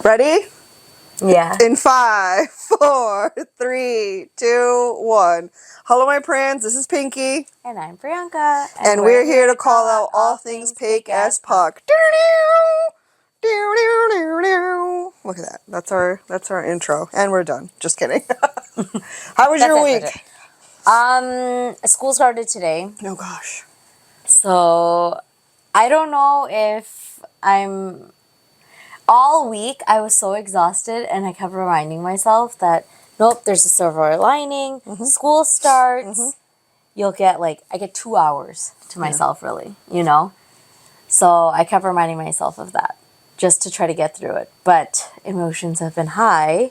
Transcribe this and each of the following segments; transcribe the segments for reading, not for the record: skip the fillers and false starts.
Ready? Yeah. In 5, 4, 3, 2, 1. Hello, my friends. This is Pinky. And I'm Priyanka. And we're here to call out all things PakeAsPuck. Look at that. That's our intro. And we're done. Just kidding. How was your week? School started today. Oh, gosh. So I don't know if I'm... All week, I was so exhausted, and I kept reminding myself that, nope, there's a silver lining. Mm-hmm. School starts. Mm-hmm. You'll get, I get 2 hours to myself, really, So I kept reminding myself of that, just to try to get through it. But emotions have been high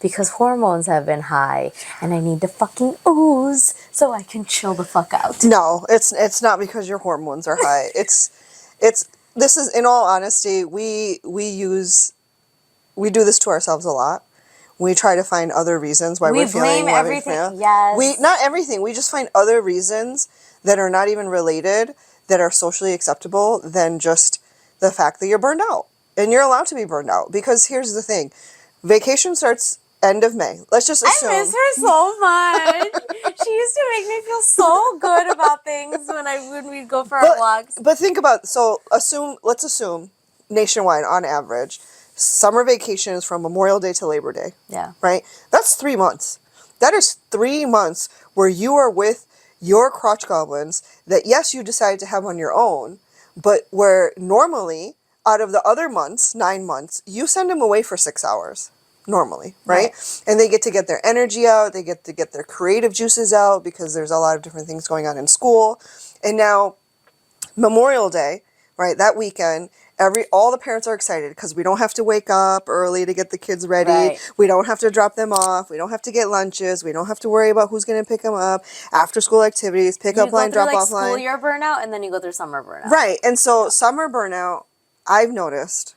because hormones have been high, and I need to fucking ooze so I can chill the fuck out. No, it's not because your hormones are high. This is, in all honesty, we do this to ourselves a lot. We try to find other reasons why we're feeling. We blame everything. Yes. Not everything. We just find other reasons that are not even related, that are socially acceptable, than just the fact that you're burned out. And you're allowed to be burned out, because here's the thing: vacation starts end of May. Let's just assume. I miss her so much. She used to make me feel so good about things when we'd go for our walks. But think about, let's assume nationwide on average, summer vacation is from Memorial Day to Labor Day. Yeah. Right? That's 3 months. That is 3 months where you are with your crotch goblins that, yes, you decided to have on your own, but where normally, out of the other months, 9 months, you send them away for 6 hours. Normally, right? And they get to get their energy out, they get to get their creative juices out, because there's a lot of different things going on in school. And now, Memorial Day, right, that weekend, all the parents are excited because we don't have to wake up early to get the kids ready. Right. We don't have to drop them off. We don't have to get lunches. We don't have to worry about who's going to pick them up. After school activities, pick up line, drop off line. You go through school year burnout, and then you go through summer burnout. Right. And so summer burnout, I've noticed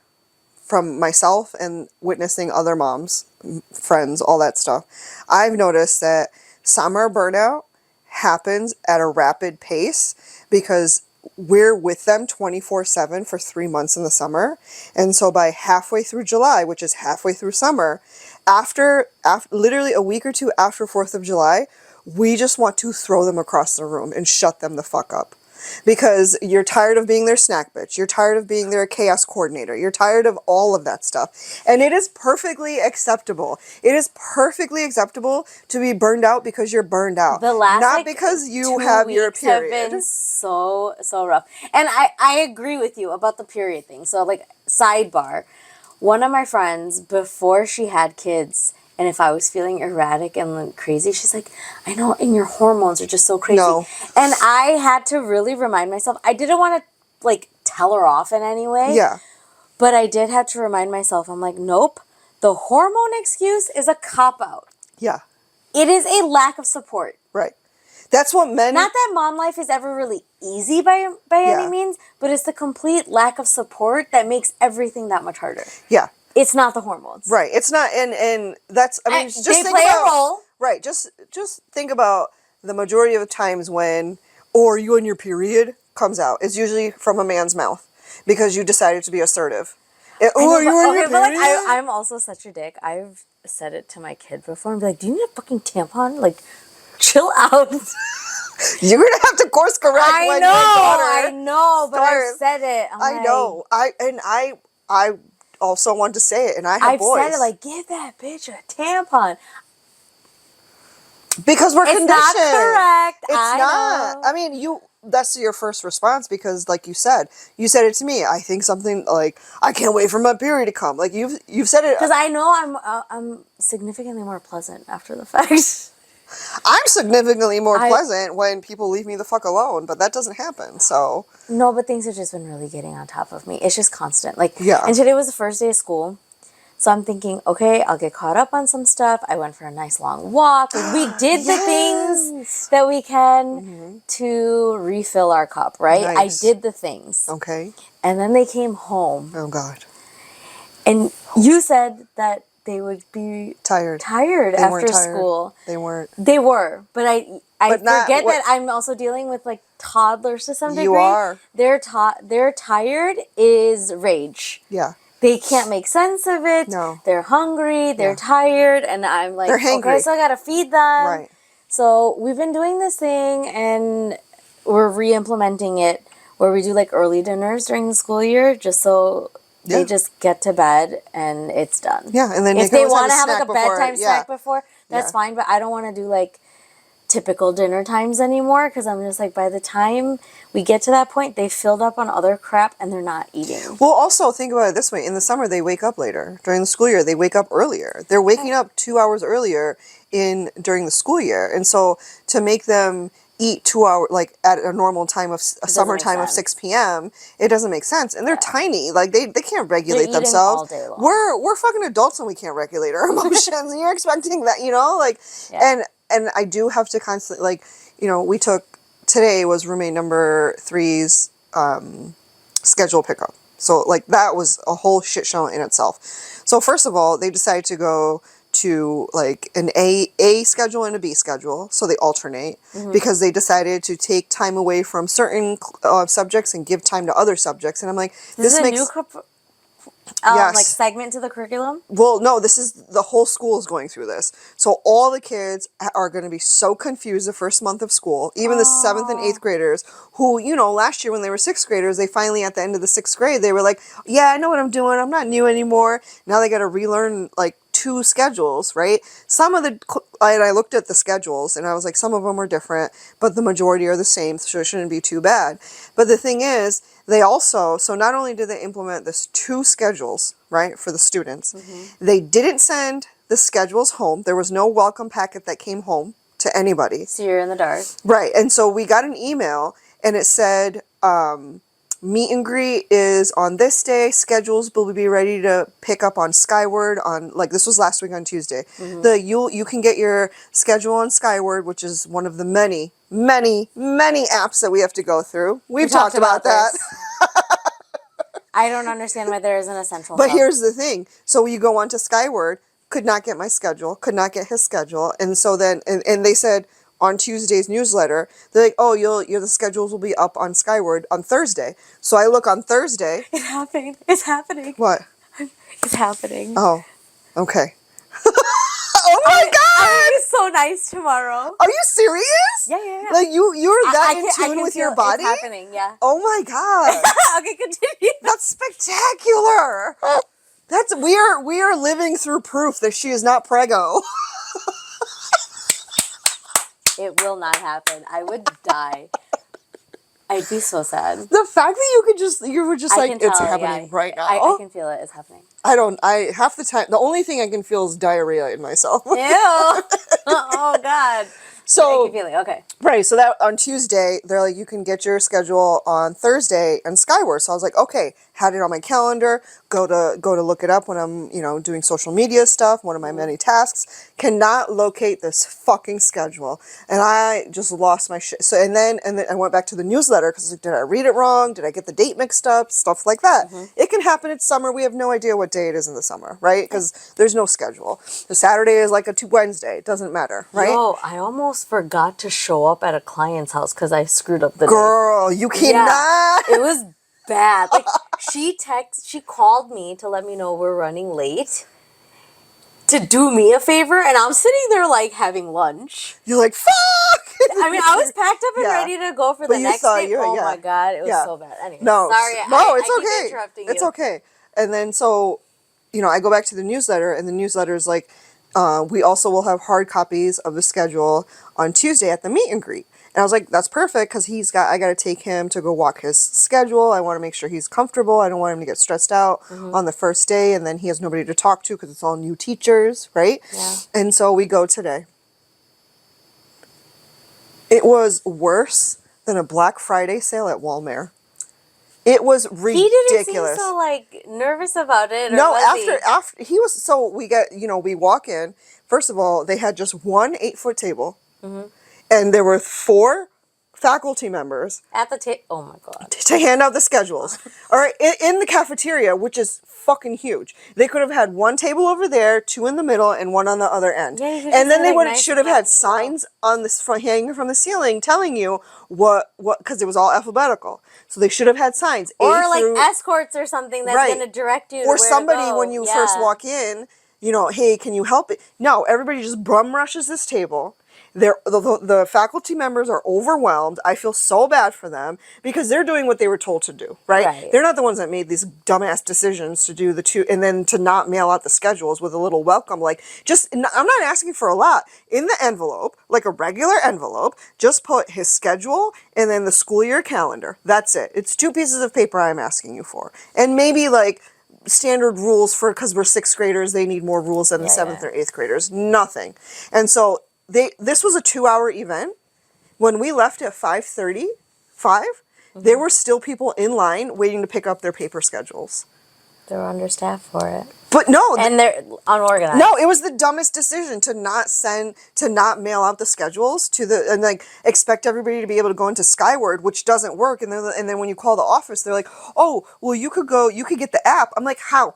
from myself and witnessing other moms, friends, all that stuff, I've noticed that summer burnout happens at a rapid pace because we're with them 24/7 for 3 months in the summer. And so by halfway through July, which is halfway through summer, after literally a week or two after 4th of July, we just want to throw them across the room and shut them the fuck up. Because you're tired of being their snack bitch. You're tired of being their chaos coordinator. You're tired of all of that stuff. And it is perfectly acceptable. It is perfectly acceptable to be burned out because you're burned out. Not because you have your period. Have been so rough. And I agree with you about the period thing. So, sidebar. One of my friends, before she had kids, and if I was feeling erratic and crazy, she's like, I know, and your hormones are just so crazy. No. And I had to really remind myself. I didn't want to, tell her off in any way. Yeah. But I did have to remind myself. I'm like, nope. The hormone excuse is a cop-out. Yeah. It is a lack of support. Right. That's what men... Not that mom life is ever really easy by any means, but it's the complete lack of support that makes everything that much harder. Yeah. It's not the hormones. Right. It's not, and that's, I mean, just they think play about, a role. Right. Just think about the majority of the times when, or you on your period comes out. It's usually from a man's mouth because you decided to be assertive. You on your period? I'm also such a dick. I've said it to my kid before. I'm like, do you need a fucking tampon? Chill out. You're going to have to course correct when your daughter I know, but I've said it. I know. I also want to say it, and I have boys. I've said it, give that bitch a tampon. Because we're conditioned. It's not correct. It's not. I mean, that's your first response because, like you said it to me. I think something I can't wait for my period to come. You've said it. Because I know I'm significantly more pleasant after the fact. I'm significantly more pleasant when people leave me the fuck alone, but that doesn't happen, so... No, but things have just been really getting on top of me. It's just constant. Yeah. And today was the first day of school, so I'm thinking, okay, I'll get caught up on some stuff. I went for a nice long walk. We did the things that we can to refill our cup, right? Nice. I did the things. Okay. And then they came home. Oh, God. And you said that they would be tired after school. They weren't. They were, but I forget that I'm also dealing with toddlers to some degree. You are. Their tired is rage. Yeah. they can't make sense of it. No. They're hungry, they're Yeah. tired, and I'm like, They're okay, hangry. so I gotta feed them. Right. So we've been doing this thing, and we're re-implementing it where we do like early dinners during the school year, just so they Yeah. just get to bed and it's done. Yeah, and then if they they can always want to have snack like a before, bedtime yeah. snack before, that's Yeah. fine. But I don't want to do like typical dinner times anymore because I'm just like, by the time we get to that point, they've filled up on other crap and they're not eating. Well, also think about it this way. In the summer, they wake up later. During the school year, they wake up earlier. They're waking up 2 hours earlier during the school year. And so to make them eat 2 hours, like at a normal time of a summer make time of sense. 6 p.m., it doesn't make sense. And they're tiny. Like they can't regulate eating themselves. all day long. We're fucking adults and we can't regulate our emotions. And you're expecting that, like, Yeah. and I do have to constantly, like, we took, today was roommate number 3's schedule pickup. So like that was a whole shit show in itself. So first of all, they decided to go to like an A schedule and a B schedule. So they alternate because they decided to take time away from certain subjects and give time to other subjects. And I'm like, This is a makes new Yes. like segment to the curriculum. Well, no, this is the whole school is going through this. So all the kids are going to be so confused the first month of school, even the 7th and 8th graders who, last year when they were 6th graders, they finally at the end of the 6th grade, they were like, yeah, I know what I'm doing. I'm not new anymore. Now they got to relearn like 2 schedules, right? Some of and I looked at the schedules and I was like, some of them are different, but the majority are the same, so it shouldn't be too bad. But the thing is, they also, so not only did they implement this 2 schedules, right, for the students, they didn't send the schedules home. There was no welcome packet that came home to anybody. So you're in the dark. Right. And so we got an email and it said, meet and greet is on this day. Schedules will be ready to pick up on Skyward on, like, this was last week on Tuesday. You can get your schedule on Skyward, which is one of the many, many, many apps that we have to go through. We've talked about that. this. I don't understand why there isn't a central But hub. here's the thing. So you go onto Skyward, could not get my schedule, could not get his schedule. And so then, and they said on Tuesday's newsletter, they're like, oh, the schedules will be up on Skyward on Thursday. So I look on Thursday. It's happening. It's happening. What? It's happening. Oh, okay. Oh my God! I'm gonna be so nice tomorrow. Are you serious? Yeah. Like you're that in I tune can with feel your body? It's happening, yeah. Oh my God. Okay, continue. That's spectacular. We are living through proof that she is not preggo. It will not happen. I would die. I'd be so sad. The fact that you were just I like, can it's tell, happening right now. I can feel it. It's happening. Half the time, the only thing I can feel is diarrhea in myself. Ew. Oh, God. So, I can feel it. Okay. right, so that on Tuesday, they're like, you can get your schedule on Thursday and Skyward. So I was like, okay, had it on my calendar, go to look it up when I'm, doing social media stuff, one of my many tasks, cannot locate this fucking schedule. And I just lost my shit. So, and then I went back to the newsletter because like, did I read it wrong? Did I get the date mixed up? Stuff like that. It can happen. It's summer. We have no idea what day it is in the summer, right? Because there's no schedule. The Saturday is like a Wednesday. It doesn't matter, right? Yo, I almost forgot to show up at a client's house because I screwed up the day. Girl, you cannot. It was bad. Like she called me to let me know we're running late to do me a favor, and I'm sitting there like having lunch. You're like, fuck. I mean, I was packed up and Yeah. ready to go for But the you next saw day. you- Oh yeah. my God, it was Yeah. so bad. Anyway, No, sorry. it's I okay. keep interrupting you. It's okay. And then so, I go back to the newsletter, and the newsletter is like, we also will have hard copies of the schedule on Tuesday at the meet and greet. And I was like, that's perfect because I got to take him to go walk his schedule. I want to make sure he's comfortable. I don't want him to get stressed out on the first day, and then he has nobody to talk to because it's all new teachers, right? Yeah. And so we go today. It was worse than a Black Friday sale at Walmart. It was ridiculous. He didn't seem so like nervous about it. Or No, was after he was, so we get, we walk in. First of all, they had just one 8-foot table, and there were four faculty members At the table. Oh my God. to hand out the schedules. All right, in the cafeteria, which is fucking huge. They could have had one table over there, two in the middle, and one on the other end. Yeah, you could And just then say, they like, would nice should have had enough, signs on this front hanging from the ceiling telling you what because it was all alphabetical. So they should have had signs. Or A like through, escorts or something that's Right. going to direct you to or where somebody to go. when you first walk in, hey, can you help it? No, everybody just bum rushes this table. The faculty members are overwhelmed. I feel so bad for them because they're doing what they were told to do, right? Right. They're not the ones that made these dumbass decisions to do the two and then to not mail out the schedules with a little welcome. Like, I'm not asking for a lot. In the envelope, like a regular envelope, just put his schedule and then the school year calendar. That's it. It's 2 pieces of paper I'm asking you for. And maybe like standard rules for, because we're 6th graders, they need more rules than the 7th or 8th graders. Nothing. And so this was a 2-hour event. When we left at 5:30, there were still people in line waiting to pick up their paper schedules. They're understaffed for it. But no, And they're unorganized. no, it was the dumbest decision to not mail out the schedules and like expect everybody to be able to go into Skyward, which doesn't work. And then when you call the office, they're like, oh, well, you could get the app. I'm like, how?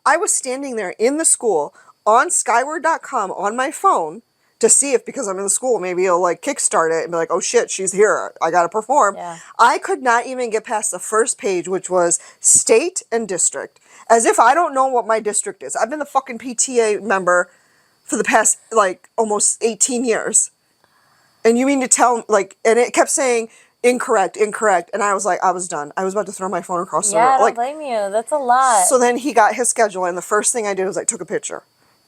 I was standing there in the school on skyward.com on my phone to see if, because I'm in the school, maybe it'll like kickstart it and be like, oh shit, she's here. I got to perform. Yeah. I could not even get past the first page, which was state and district. As if I don't know what my district is. I've been the fucking PTA member for the past like almost 18 years. And you mean to tell, like, and it kept saying incorrect. And I was like, I was done. I was about to throw my phone across the room. Yeah, I don't Like, blame you. That's a lot. so then he got his schedule, and the first thing I did was I took a picture.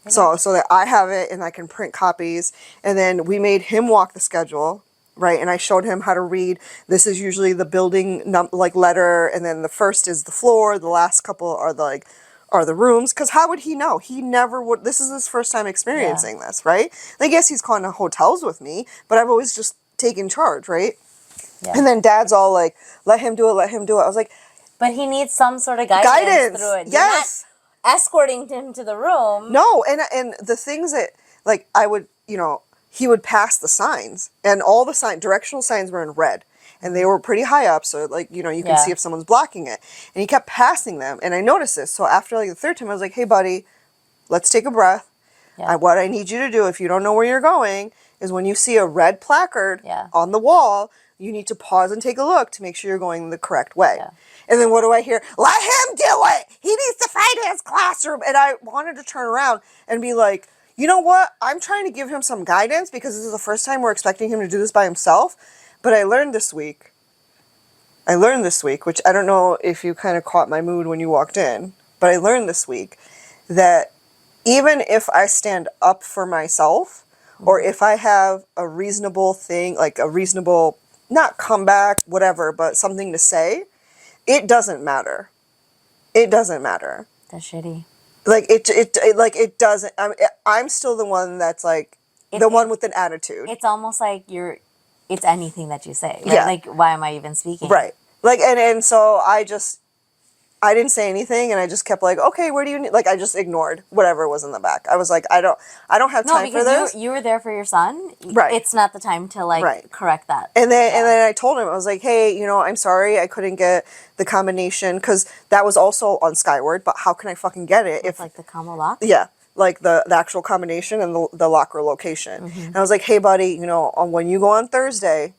So that I have it and I can print copies. And then we made him walk the schedule, right? And I showed him how to read. This is usually the building letter, and then the first is the floor. The last couple are the rooms. Because how would he know? He never would. This is his first time experiencing this, right? I guess he's gone to hotels with me, but I've always just taken charge, right? Yeah. And then Dad's all like, let him do it. I was like, But he needs some sort of guidance through it. You're yes. not escorting him to the room. No, and the things that, like, I would, he would pass the signs, and all the directional signs were in red, and they were pretty high up, so, like, you can see if someone's blocking it, and he kept passing them, and I noticed this, so after, like, the 3rd time, I was like, hey, buddy, let's take a breath. Yeah. What I need you to do, if you don't know where you're going, is when you see a red placard Yeah. on the wall, you need to pause and take a look to make sure you're going the correct way. Yeah. And then what do I hear? Let him do it! He needs to find his classroom! And I wanted to turn around and be like, you know what? I'm trying to give him some guidance because this is the first time we're expecting him to do this by himself. But I learned this week, which I don't know if you kind of caught my mood when you walked in, but I learned this week that even if I stand up for myself, or if I have a reasonable thing, like a reasonable, not comeback, whatever, but something to say, it doesn't matter. It doesn't matter. That's shitty. Like it doesn't. I'm still the one that's like the one with an attitude. It's almost like it's anything that you say. Right? Yeah. Like, why am I even speaking? Right. Like and so I didn't say anything, and I just kept like, okay, where do you need? Like, I just ignored whatever was in the back. I was like, I don't have No, time for because this. you were there for your son. Right. It's not the time to correct that. And then I told him, I was like, hey, I'm sorry I couldn't get the combination, because that was also on Skyward, but how can I fucking get it It's like the combo lock. yeah, like the actual combination and the locker location. Mm-hmm. And I was like, hey, buddy, when you go on Thursday,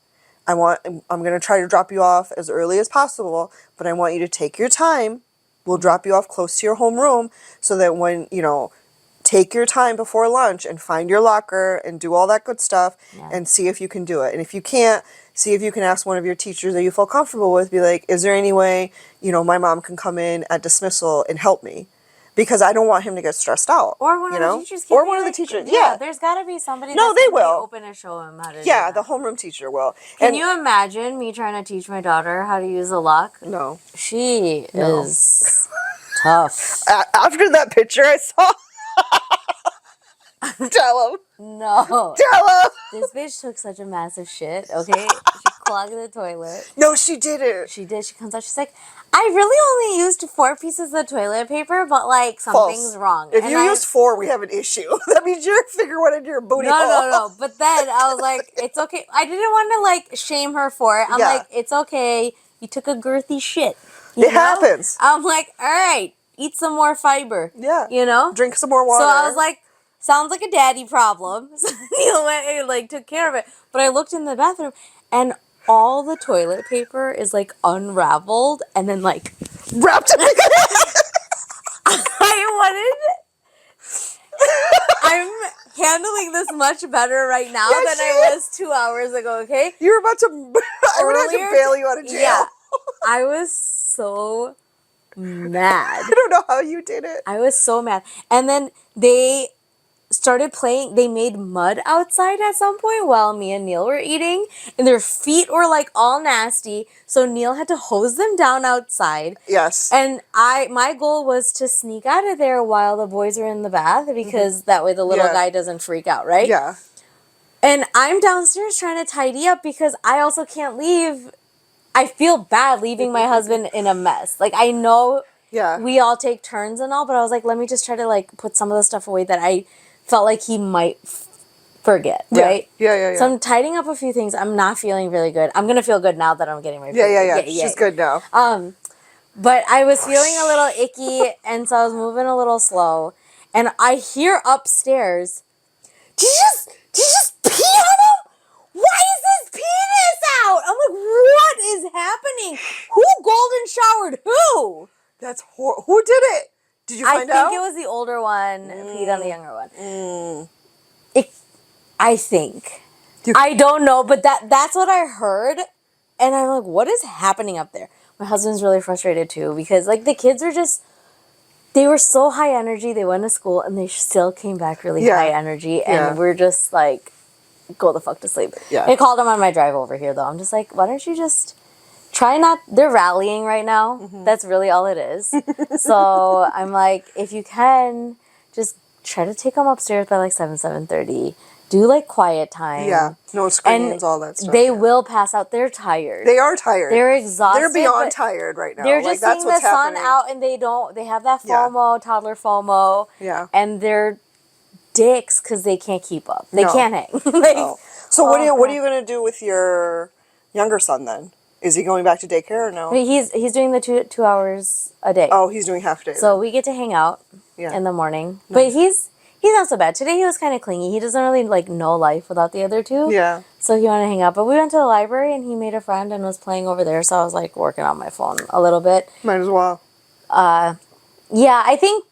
I'm going to try to drop you off as early as possible, but I want you to take your time. We'll drop you off close to your homeroom so that when, take your time before lunch and find your locker and do all that good stuff and see if you can do it. And if you can't, see if you can ask one of your teachers that you feel comfortable with, be like, is there any way, my mom can come in at dismissal and help me? Because I don't want him to get stressed out. Or one of the teachers. Or one of the teachers. Yeah. There's got to be somebody No, that's they gonna be will. open to show him how to do Yeah, that. the homeroom teacher will. Can you imagine me trying to teach my daughter how to use a lock? No. She is tough. After that picture I saw, tell him. No. Tell him. This bitch took such a massive shit, okay? She clog the toilet. No, she didn't. She did. She comes out. She's like, I really only used 4 pieces of toilet paper, but like something's False. wrong. If And you used 4, we have an issue. That means your finger went into your booty hole. no. But then I was like, it's okay. I didn't want to like shame her for it. I'm Yeah. like, it's okay. You took a girthy shit. It happens. I'm like, all right, eat some more fiber. Yeah. You know? Drink some more water. So I was like, sounds like a daddy problem. So Neil went and like took care of it. But I looked in the bathroom and all the toilet paper is like unraveled and then like wrapped up. I'm handling this much better right now Yeah, than she I is. was 2 hours ago, okay? You were about to. I would have to Earlier- bail you out of jail. Yeah. I was so mad. I don't know how you did it. I was so mad. And then they started playing, they made mud outside at some point while me and Neil were eating, and their feet were like all nasty, so Neil had to hose them down outside. Yes. And my goal was to sneak out of there while the boys were in the bath, because that way the little Yeah. guy doesn't freak out, right? Yeah. And I'm downstairs trying to tidy up because I also can't leave. I feel bad leaving my husband in a mess. Like, I know Yeah. we all take turns and all, but I was like, let me just try to like put some of the stuff away that I felt like he might forget, right? Yeah. So I'm tidying up a few things. I'm not feeling really good. I'm gonna feel good now that I'm getting my food. Yeah. She's good now. But I was feeling a little icky, and so I was moving a little slow, and I hear upstairs, did you just pee on him? Why is his penis out? I'm like, what is happening? Who golden showered who? That's who did it? Did you find out? I think it was the older one peed on the younger one. I think. I don't know, but that's what I heard. And I'm like, what is happening up there? My husband's really frustrated too, because like the kids were just, they were so high energy. They went to school and they still came back really high energy. And we're just like, go the fuck to sleep. Yeah. I called them on my drive over here though. I'm just like, why don't you just try not, they're rallying right now. Mm-hmm. That's really all it is. So I'm like, if you can, just try to take them upstairs by like 7:30. Do like quiet time. Yeah. No screens, all that stuff. They will pass out. They're tired. They are tired. They're exhausted. They're beyond tired right now. They're just that's seeing the sun out, and they have that FOMO, toddler FOMO. Yeah. And they're dicks because they can't keep up. They can't hang. No. So what are you going to do with your younger son then? Is he going back to daycare or no? He's doing the 2 hours a day. Oh, he's doing half a day. So we get to hang out in the morning. Nice. But he's not so bad. Today he was kind of clingy. He doesn't really like know life without the other two. Yeah. So he wanted to hang out. But we went to the library and he made a friend and was playing over there. So I was like working on my phone a little bit. Might as well. Yeah, I think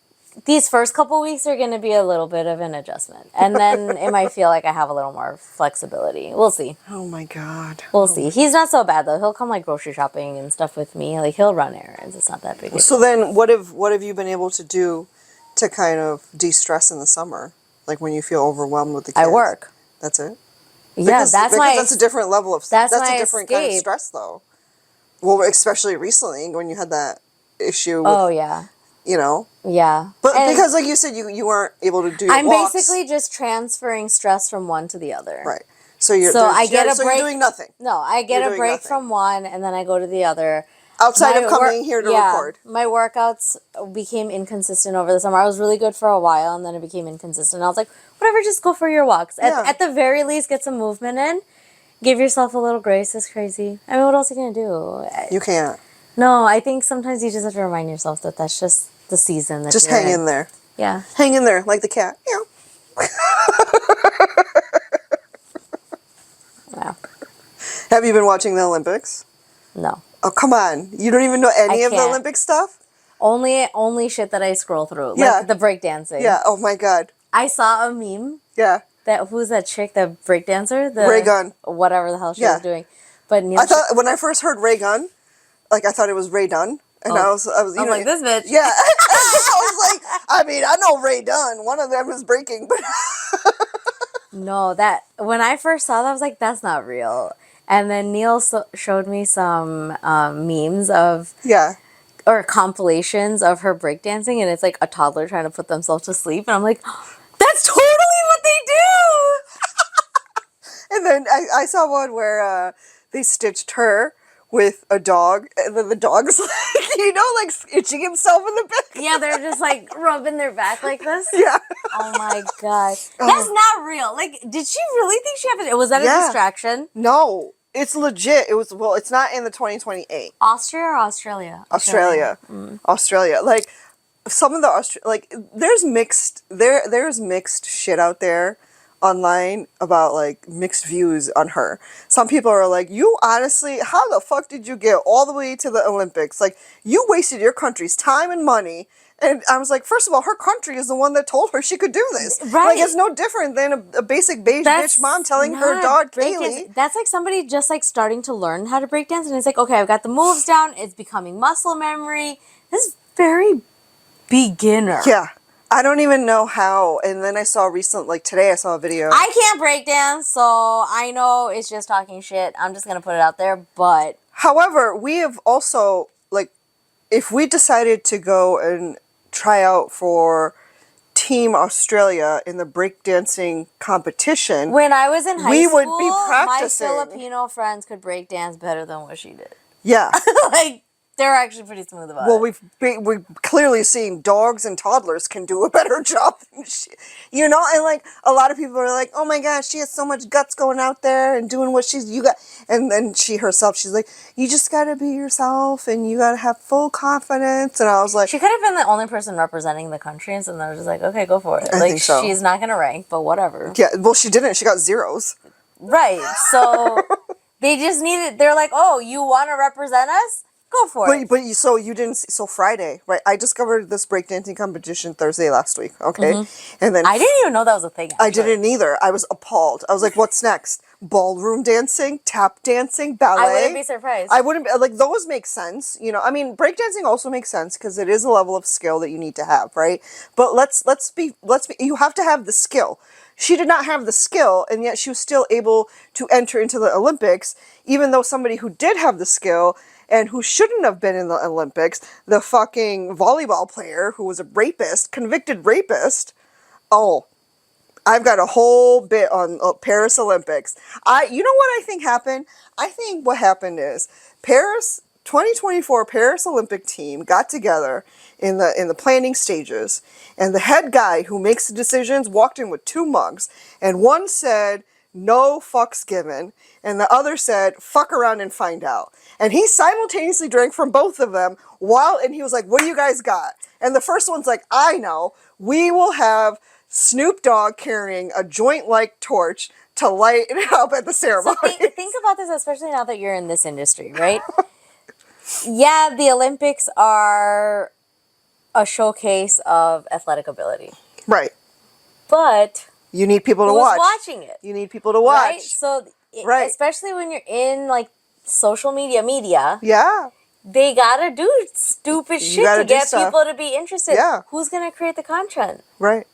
these first couple weeks are going to be a little bit of an adjustment. And then it might feel like I have a little more flexibility. We'll see. Oh my God. We'll see. He's not so bad though. He'll come like grocery shopping and stuff with me. Like he'll run errands. It's not that big. So then what have you been able to do to kind of de-stress in the summer? Like when you feel overwhelmed with the kids? I work. That's it? Yeah, because that's a different level of that's a different kind of stress though. Well, especially recently when you had that issue with, you know. Yeah. But because like you said you weren't able to do your I'm walks. basically just transferring stress from one to the other. Right. So you're you're doing nothing. No, I get a break from one and then I go to the other. Outside of coming here to record. My workouts became inconsistent over the summer. I was really good for a while and then it became inconsistent. I was like, whatever, just go for your walks. At the very least, get some movement in. Give yourself a little grace. It's crazy. I mean, what else are you going to do? You can't. No, I think sometimes you just have to remind yourself that that's just the season that just hang in there. Yeah. Hang in there like the cat. Yeah. Wow. Have you been watching the Olympics? No. Oh, come on. You don't even know any of the Olympic stuff? Only shit that I scroll through. Like the breakdancing. Yeah. Oh my God. I saw a meme. Yeah. Who's that chick, the breakdancer? Ray Gunn. Whatever the hell she was doing. But I thought when I first heard Ray Gunn, like I thought it was Ray Dunn. And I was I'm like, this bitch. Yeah. I was like, I mean, I know Ray Dunn. One of them is breaking, but no, when I first saw that, I was like, that's not real. And then Neil showed me some memes of or compilations of her breakdancing, and it's like a toddler trying to put themselves to sleep, and I'm like, that's totally what they do. And then I saw one where they stitched her with a dog, and then the dog's like, like itching himself in the back. Yeah, they're just like rubbing their back like this. Yeah. Oh my god, that's not real. Like, did she really think she had it? Was that a Yeah. distraction? No, it's legit. It was, well, it's not in the 2028. Austria or Australia? Australia. Australia. Like, some of the like there's mixed shit out there online about like mixed views on her. Some people are like, you honestly, how the fuck did you get all the way to the Olympics? Like, you wasted your country's time and money. And I was like, first of all, her country is the one that told her she could do this. Right. Like, it's no different than a basic beige bitch mom telling her dog Kaylee. That's like somebody just like starting to learn how to break dance, and it's like, okay, I've got the moves down. It's becoming muscle memory. This is very beginner. Yeah. I don't even know how. And then I saw today I saw a video. I can't break dance, so I know it's just talking shit. I'm just gonna put it out there, but However, we have also, like, if we decided to go and try out for Team Australia in the breakdancing competition, when I was in high we school, would be practicing. my Filipino friends could break dance better than what she did. Yeah. Like, they're actually pretty smooth about Well, it. we've clearly seen dogs and toddlers can do a better job than she, and like a lot of people are like, oh my gosh, she has so much guts going out there and doing what and then she herself, she's like, you just gotta be yourself and you gotta have full confidence. And I was like, She could have been the only person representing the country, and so they were just like, okay, go for it. I Like, think so. she's not gonna rank, but whatever. yeah, well, she didn't. She got zeros. Right. So they just needed. They're like, oh, you want to represent us? Go for it. But so you didn't see, so Friday, right? I discovered this breakdancing competition Thursday last week, okay? And then I didn't even know that was a thing. I Actually. didn't either. I was appalled. I was like, what's next? Ballroom dancing, tap dancing, ballet? I wouldn't be surprised. I wouldn't be, like, those make sense. I mean, breakdancing also makes sense because it is a level of skill that you need to have, right? But let's be, you have to have the skill. She did not have the skill, and yet she was still able to enter into the Olympics, even though somebody who did have the skill and who shouldn't have been in the Olympics, the fucking volleyball player who was a rapist, convicted rapist. Oh, I've got a whole bit on Paris Olympics. You know what I think happened? I think what happened is 2024 Paris Olympic team got together in the planning stages, and the head guy who makes the decisions walked in with two mugs, and one said, no fucks given, and the other said, fuck around and find out. And he simultaneously drank from both of them and he was like, what do you guys got? And the first one's like, I know, we will have Snoop Dogg carrying a joint-like torch to light it up at the ceremony. So think about this, especially now that you're in this industry, right? Yeah, the Olympics are a showcase of athletic ability. Right. But you need people to who's watch. watching it? You need people to watch. Right? So, especially when you're in, like, social media, yeah, they gotta do stupid shit to get people to be interested. Yeah. Who's gonna create the content? Right.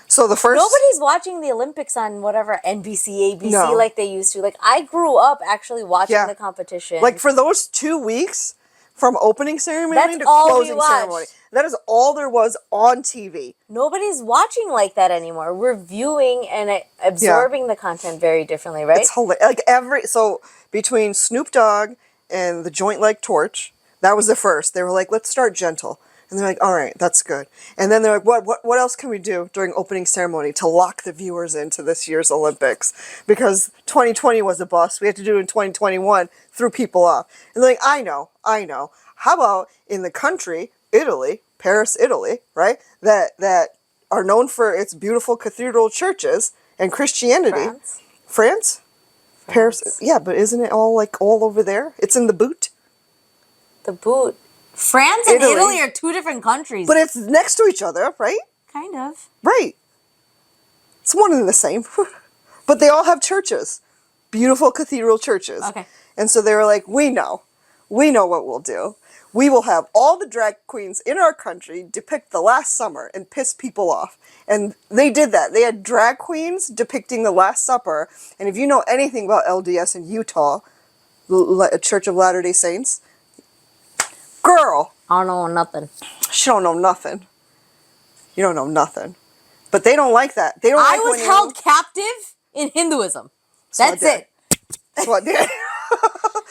So the first... Nobody's watching the Olympics on whatever NBC, ABC like they used to. Like, I grew up actually watching the competition. Like, for those 2 weeks, from opening ceremony That's to all closing we watched. ceremony, that is all there was on TV. Nobody's watching like that anymore. We're viewing and absorbing the content very differently, right? It's hilarious. Like, so between Snoop Dogg and the joint-like torch, that was the first. They were like, let's start gentle. And they're like, all right, that's good. And then they're like, what else can we do during opening ceremony to lock the viewers into this year's Olympics? Because 2020 was a bust. We had to do it in 2021, threw people off. And they're like, I know. How about in the country, Italy, Paris, Italy, right? That are known for its beautiful cathedral churches and Christianity. France? Paris. Yeah, but isn't it all over there? It's in the boot. The boot. France and Italy are two different countries. But it's next to each other, right? Kind of. Right. It's one and the same. But they all have churches. Beautiful cathedral churches. Okay. And so they were like, we know what we'll do. We will have all the drag queens in our country depict the Last Supper and piss people off. And they did that. They had drag queens depicting the Last Supper. And if you know anything about LDS in Utah, Church of Latter-day Saints, girl. I don't know nothing. She don't know nothing. You don't know nothing. But they don't like that. They don't I like was held captive in Hinduism. That's it. That's what I did.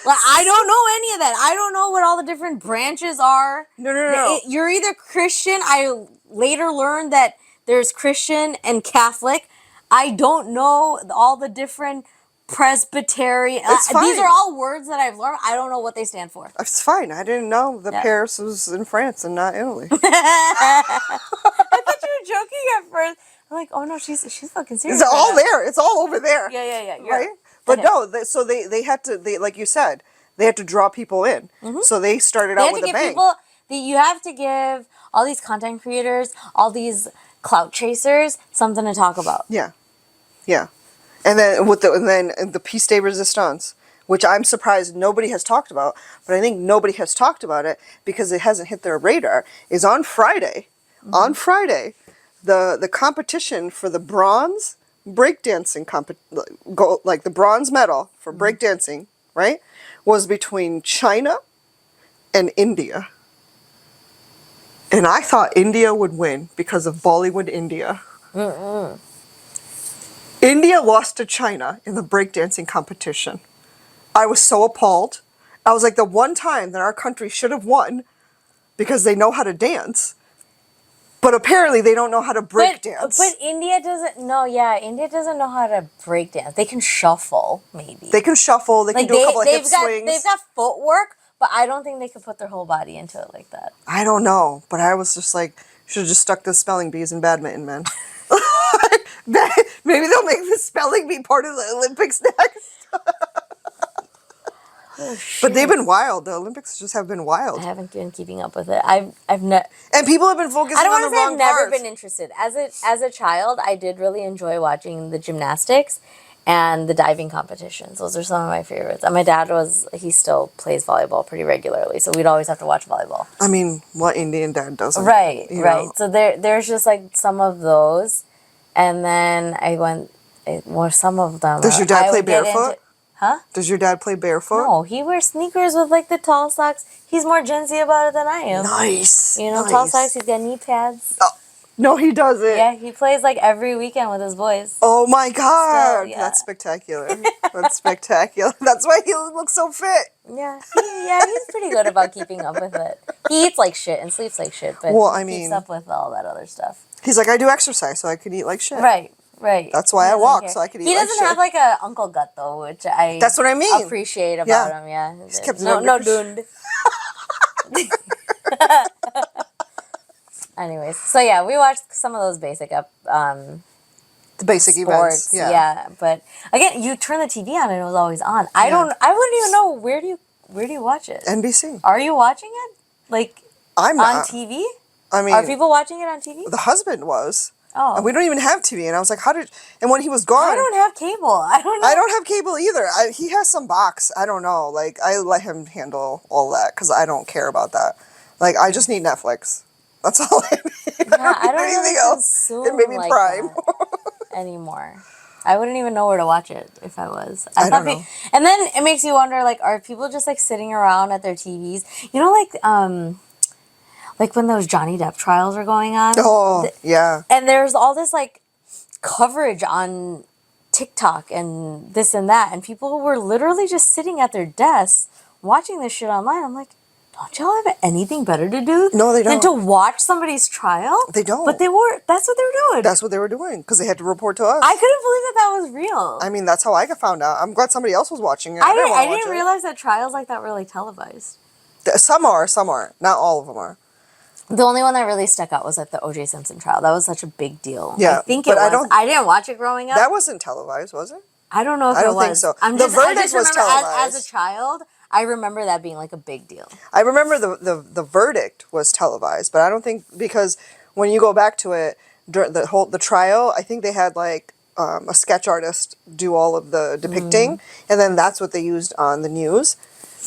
Like, I don't know any of that. I don't know what all the different branches are. No. You're either Christian. I later learned that there's Christian and Catholic. I don't know all the different Presbyterian. It's These fine. are all words that I've learned. I don't know what they stand for. It's fine. I didn't know that Yeah. Paris was in France and not Italy. I thought you were joking at first. I'm like, oh no, she's fucking serious. It's all right now. there. It's all over there. Yeah. Right? But Okay. no, so they had to, like you said, they had to draw people in. So they started They out have with to a give bang. people. You have to give all these content creators, all these clout chasers, something to talk about. Yeah. And then the piece de resistance, which I'm surprised nobody has talked about, but I think nobody has talked about it because it hasn't hit their radar, is on Friday. On Friday, the competition for the bronze breakdancing like the bronze medal for breakdancing, right, was between China and India. And I thought India would win because of Bollywood India. India lost to China in the breakdancing competition. I was so appalled. I was like, the one time that our country should have won because they know how to dance. But apparently they don't know how to break dance. But India doesn't. No, yeah, India doesn't know how to break dance. They can shuffle, maybe. They can shuffle. They can do a couple of hip swings. They've got footwork, but I don't think they could put their whole body into it like that. I don't know, but I was just like, should have just stuck the spelling bees in badminton, man. Maybe they'll make the spelling bee part of the Olympics next. But they've been wild. The Olympics just have been wild. I haven't been keeping up with it. I've never. And people have been focusing I don't on the want to say wrong I've never parts. been interested. As a child, I did really enjoy watching the gymnastics and the diving competitions. Those are some of my favorites. And my dad he still plays volleyball pretty regularly, so we'd always have to watch volleyball. I mean, what Indian dad doesn't? Right. know? So there's just like some of those, and then some of them. Does your dad I play would get barefoot? Huh? Does your dad play barefoot? No, he wears sneakers with like the tall socks. He's more Gen Z about it than I am. Nice. You know, nice. tall socks. He's got knee pads. Oh, no, he doesn't. Yeah, he plays like every weekend with his boys. Oh my God. Still, yeah. That's spectacular. That's spectacular. That's why he looks so fit. Yeah, he's pretty good about keeping up with it. He eats like shit and sleeps like shit, but Well, I he mean- keeps up with all that other stuff. He's like, I do exercise so I can eat like shit. Right. That's why He I doesn't walk, care. so I can eat He like doesn't shit. have like a uncle gut though, which I That's what I mean. appreciate about Yeah. him. Yeah, He's kept it no under dund. Anyways, so yeah, we watched some of those basic The basic sports. events. Yeah. But again, you turn the TV on and it was always on. I wouldn't even know where do you watch it? NBC. Are you watching it like I'm on not. TV? I mean, Are people watching it on TV? the husband was. Oh, And we don't even have TV. And I was like, and when he was gone. I don't have cable. I don't know. I don't have cable either. He has some box. I don't know. Like, I let him handle all that because I don't care about that. Like, I just need Netflix. That's all I need. Yeah, I don't need anything really else. consume And maybe like Prime. that anymore. I wouldn't even know where to watch it if I was. I don't know. And then it makes you wonder, like, are people just like sitting around at their TVs? You know, like when those Johnny Depp trials were going on. Oh, yeah. And there's all this like coverage on TikTok and this and that, and people were literally just sitting at their desks watching this shit online. I'm like, don't y'all have anything better to do? No, they Than don't. to watch somebody's trial? They don't. But that's what they were doing. That's what they were doing because they had to report to us. I couldn't believe that was real. I mean, that's how I got found out. I'm glad somebody else was watching it. I didn't, I wanna didn't watch realize that trials like that were like televised. it. Some are. Not all of them are. The only one that really stuck out was like the O.J. Simpson trial. That was such a big deal. Yeah, I think but it was. I don't- I didn't watch it growing up. That wasn't televised, was it? I don't know if I don't it was. think so. I The just verdict was remember televised. as a child, I remember that being like a big deal. I remember the verdict was televised, but I don't think because when you go back to it, the trial, I think they had like a sketch artist do all of the depicting, and then that's what they used on the news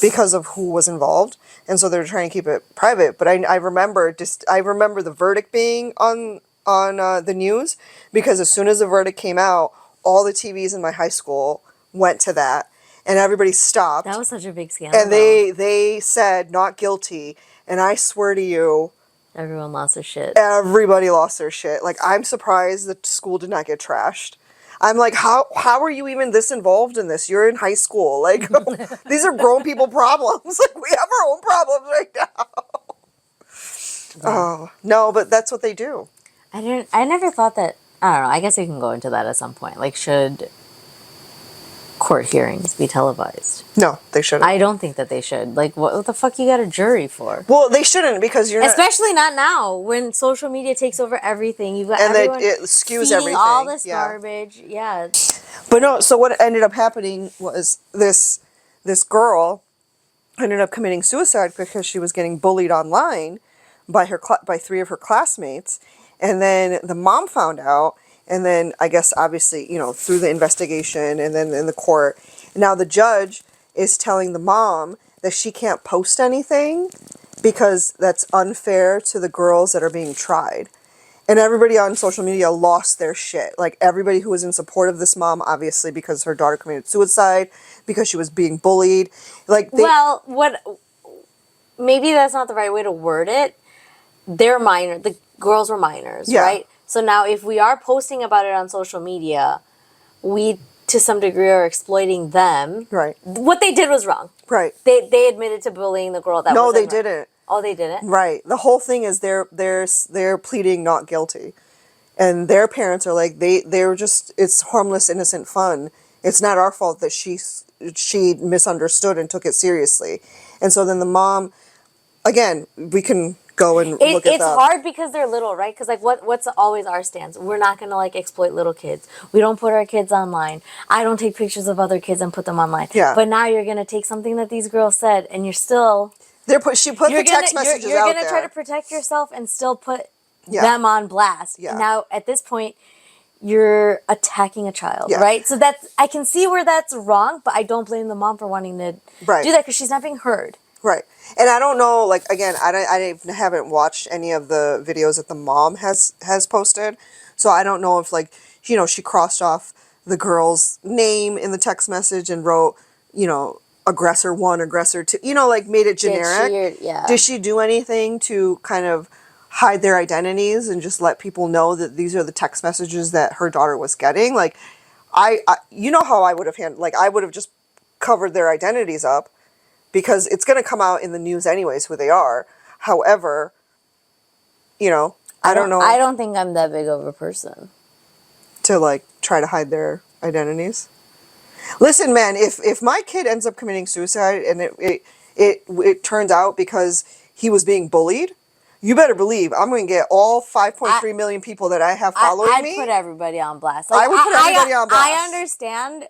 because of who was involved, and so they're trying to keep it private. But I remember the verdict being on the news because as soon as the verdict came out, all the TVs in my high school went to that. And everybody stopped. That was such a big scandal. And they said not guilty. And I swear to you, Everyone lost their shit. everybody lost their shit. Like, I'm surprised the school did not get trashed. I'm like, how are you even this involved in this? You're in high school. Like, these are grown people problems. Like, we have our own problems right now. Oh, no, but that's what they do. I never thought that. I don't know. I guess we can go into that at some point. Like, should court hearings be televised? No, they shouldn't. I don't think that they should. Like, what the fuck you got a jury for? Well, they shouldn't because you're not... Especially not now when social media takes over everything. You've got And everyone it skews feeding everything. all this Yeah. garbage. Yeah. But no, so what ended up happening was this girl ended up committing suicide because she was getting bullied online by by 3 of her classmates, and then the mom found out, and then I guess obviously, you know, through the investigation and then in the court, now the judge is telling the mom that she can't post anything because that's unfair to the girls that are being tried. And everybody on social media lost their shit. Like, everybody who was in support of this mom, obviously, because her daughter committed suicide, because she was being bullied. Like, Well, maybe that's not the right way to word it. They're minor. The girls were minors, Yeah. right? So now if we are posting about it on social media, we, to some degree, are exploiting them. Right. What they did was wrong. Right. They admitted to bullying the girl. That No, they wasn't right. didn't. Oh, they didn't? Right. The whole thing is they're pleading not guilty. And their parents are like, they're just, it's harmless, innocent fun. It's not our fault that she misunderstood and took it seriously. And so then the mom, again, we can go and look at that. It's hard because they're little, right? Because, like, what's always our stance? We're not going to, like, exploit little kids. We don't put our kids online. I don't take pictures of other kids and put them online. Yeah. But now you're going to take something that these girls said and you're still... She put the text messages you're out gonna there. try to protect yourself and still put Yeah. them on blast. Yeah. Now, at this point, you're attacking a child, Yeah. right? So I can see where that's wrong, but I don't blame the mom for wanting to Right. do that because she's not being heard. Right. And I don't know, like, again, I haven't watched any of the videos that the mom has posted. So I don't know if, like, you know, she crossed off the girl's name in the text message and wrote, you know, aggressor 1, aggressor 2, you know, like, made it generic. Did she do anything to kind of hide their identities and just let people know that these are the text messages that her daughter was getting? Like, I you know how I would have handled, like, I would have just covered their identities up because it's going to come out in the news anyways who they are. However, you know, I don't know. I don't think I'm that big of a person to, like, try to hide their identities. Listen, man, if my kid ends up committing suicide and it turns out because he was being bullied, you better believe I'm going to get all 5.3 million people that I have following me. I'd put everybody on blast. Like, I would put everybody on blast. I understand.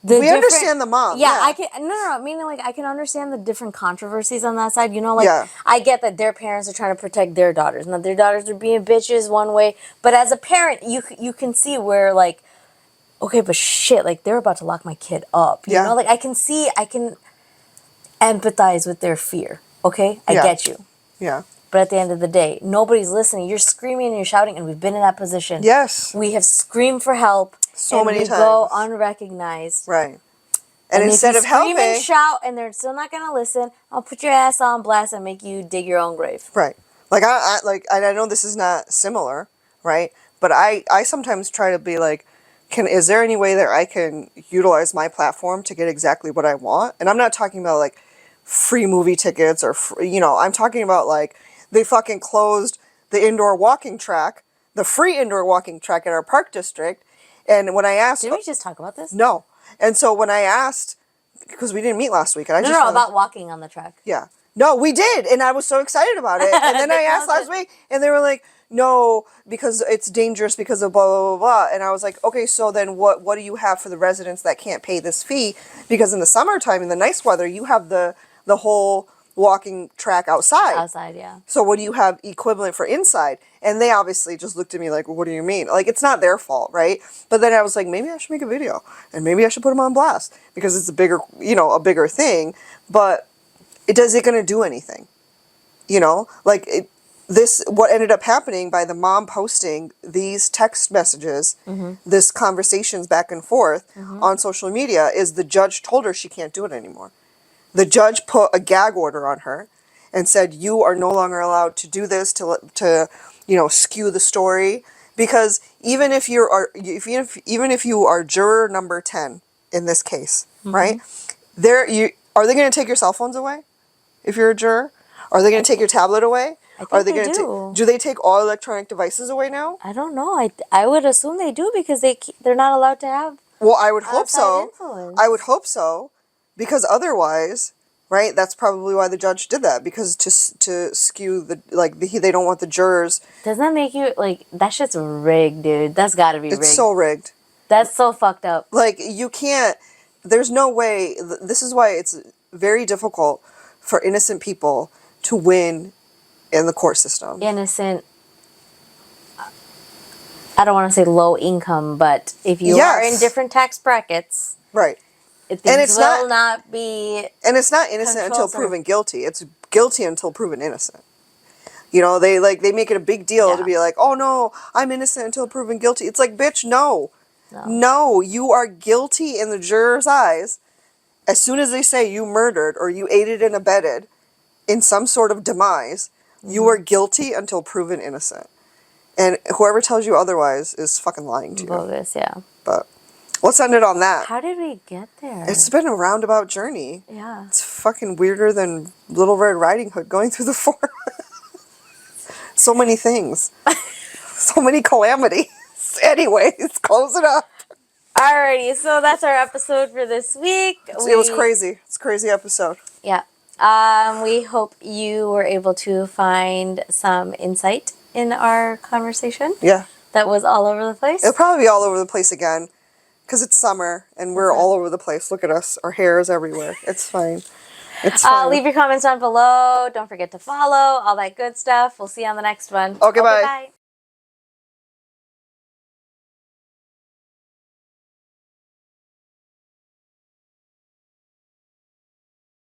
We understand the mom. Yeah, I can. No. Meaning, like, I can understand the different controversies on that side. You know, like, Yeah. I get that their parents are trying to protect their daughters, and that their daughters are being bitches one way. But as a parent, you can see where, like, okay, but shit, like, they're about to lock my kid up. You know, like, I can empathize with their fear. Okay, I get you. Yeah. But at the end of the day, nobody's listening. You're screaming and you're shouting, and we've been in that position. Yes. We have screamed for help so many times. We go unrecognized. Right. And instead of helping, scream and shout, and they're still not gonna listen, I'll put your ass on blast and make you dig your own grave. Right. Like, I know this is not similar, right? But I sometimes try to be like, is there any way that I can utilize my platform to get exactly what I want? And I'm not talking about, like, free movie tickets or, you know, I'm talking about, like, they fucking closed the indoor walking track, the free indoor walking track in our park district. And when I asked... Did we just talk about this? No. And so when I asked, because we didn't meet last week. And about walking on the track. Yeah. No, we did. And I was so excited about it. And then I asked last week, and they were like, no, because it's dangerous because of blah, blah, blah, blah. And I was like, okay, so then what do you have for the residents that can't pay this fee? Because in the summertime, in the nice weather, you have the whole walking track outside. Outside, yeah. So what do you have equivalent for inside? And they obviously just looked at me like, well, what do you mean? Like, it's not their fault, right? But then I was like, maybe I should make a video. And maybe I should put them on blast. Because it's a bigger thing. But is it going to do anything? You know? Like, what ended up happening by the mom posting these text messages, this conversations back and forth on social media, is the judge told her she can't do it anymore. The judge put a gag order on her and said, you are no longer allowed to do this, to you know, skew the story, Because even if even if you are juror number 10 in this case, right? Are they going to take your cell phones away if you're a juror? Are they going to take your tablet away? I think Are they they going to do. do they take all electronic devices away now? I don't know. I would assume they do because they're not allowed to have Well, I would hope outside so. influence. I would hope so, because otherwise, right? That's probably why the judge did that, because to skew they don't want the jurors. Doesn't that make you like that shit's rigged, dude? That's got to be rigged. It's so rigged. That's so fucked up. Like, you can't. There's no way. This is why it's very difficult for innocent people to win in the court system. Innocent. I don't want to say low income, but if you are in Yes. different tax brackets, Right. things it's will not be. And it's not innocent until Controls are- proven guilty. It's guilty until proven innocent. You know, they make it a big deal to Yeah. be like, oh no, I'm innocent until proven guilty. It's like, bitch, no. No. No, you are guilty in the juror's eyes. As soon as they say you murdered or you aided and abetted in some sort of demise, you are guilty until proven innocent. And whoever tells you otherwise is fucking lying to you. Bogus, yeah. But let's end it on that. How did we get there? It's been a roundabout journey. Yeah. It's fucking weirder than Little Red Riding Hood going through the forest. So many things. So many calamities. Anyways, close it up. Alrighty, so that's our episode for this week. It was crazy. It's a crazy episode. Yeah. We hope you were able to find some insight in our conversation. Yeah. That was all over the place. It'll probably be all over the place again, because it's summer and we're all over the place. Look at us. Our hair is everywhere. It's fine. It's fine. Leave your comments down below. Don't forget to follow, all that good stuff. We'll see you on the next one. Okay, bye. Bye.